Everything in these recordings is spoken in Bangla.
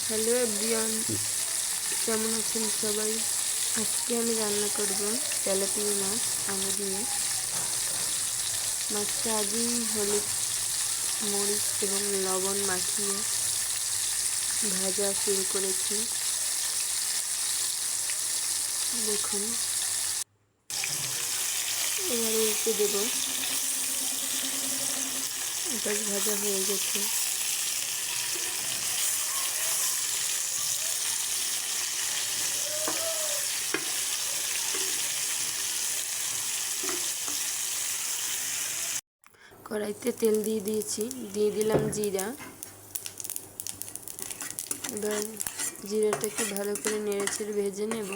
হ্যালো এভরিওয়ান, কেমন আছেন সবাই? আজকে আমি রান্না করব তেলাপিয়া মাছ আলু দিয়ে। মাছটা আগেই হলুদ, মরিচ এবং লবণ মাখিয়ে ভাজা শুরু করেছি। দেখুন, এবার উল্টে দেব। এবার ভাজা হয়ে গেছে। কড়াইতে তেল দিয়ে দিয়েছি, দিয়ে দিলাম জিরা। এবার জিরাটাকে ভালো করে নেড়েচেড়ে ভেজে নেব।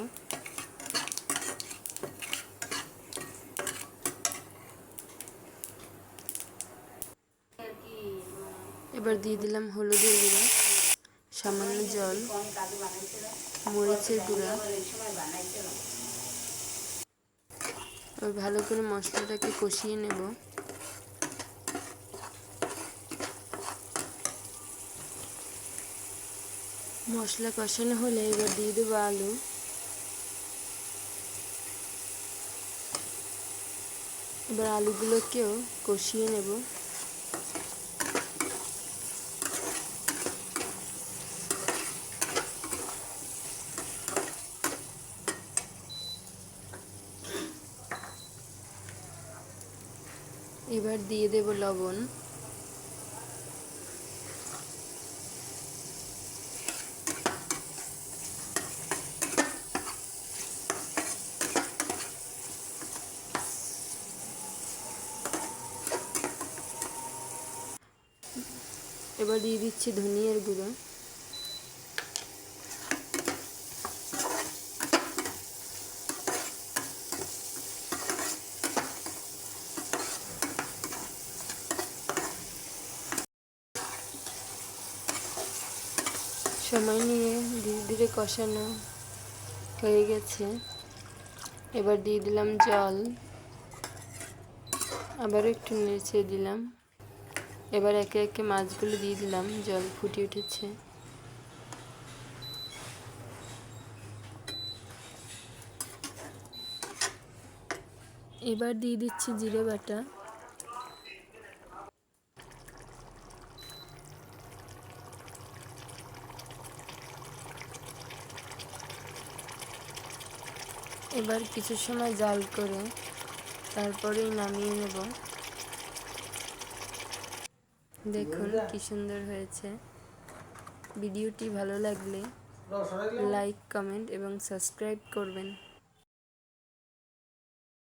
এবার দিয়ে দিলাম হলুদের গুঁড়া, সামান্য জল, মরিচের গুঁড়া। এবার ভালো করে মশলাটাকে কষিয়ে নেব। মশলা কষানো হলে এবার দিয়ে দেবো আলু। এবার আলুগুলোকেও কষিয়ে নেব। এবার দিয়ে দেব লবণ। এবার দিয়ে দিচ্ছি ধনিয়ার গুঁড়ো। সময় নিয়ে ধীরে ধীরে কষানো হয়ে গেছে। এবার দিয়ে দিলাম জল, আবার একটু নেড়ে দিলাম। এবার একে একে মাছগুলো দিয়ে দিলাম। জল ফুটে উঠেছে। এবার দিয়ে দিচ্ছি জিরে বাটা। এবার কিছু সময় জাল করে তারপরেই নামিয়ে নেব। দেখুন কি সুন্দর হয়েছে। ভিডিওটি ভালো লাগলে লাইক, কমেন্ট এবং সাবস্ক্রাইব করবেন।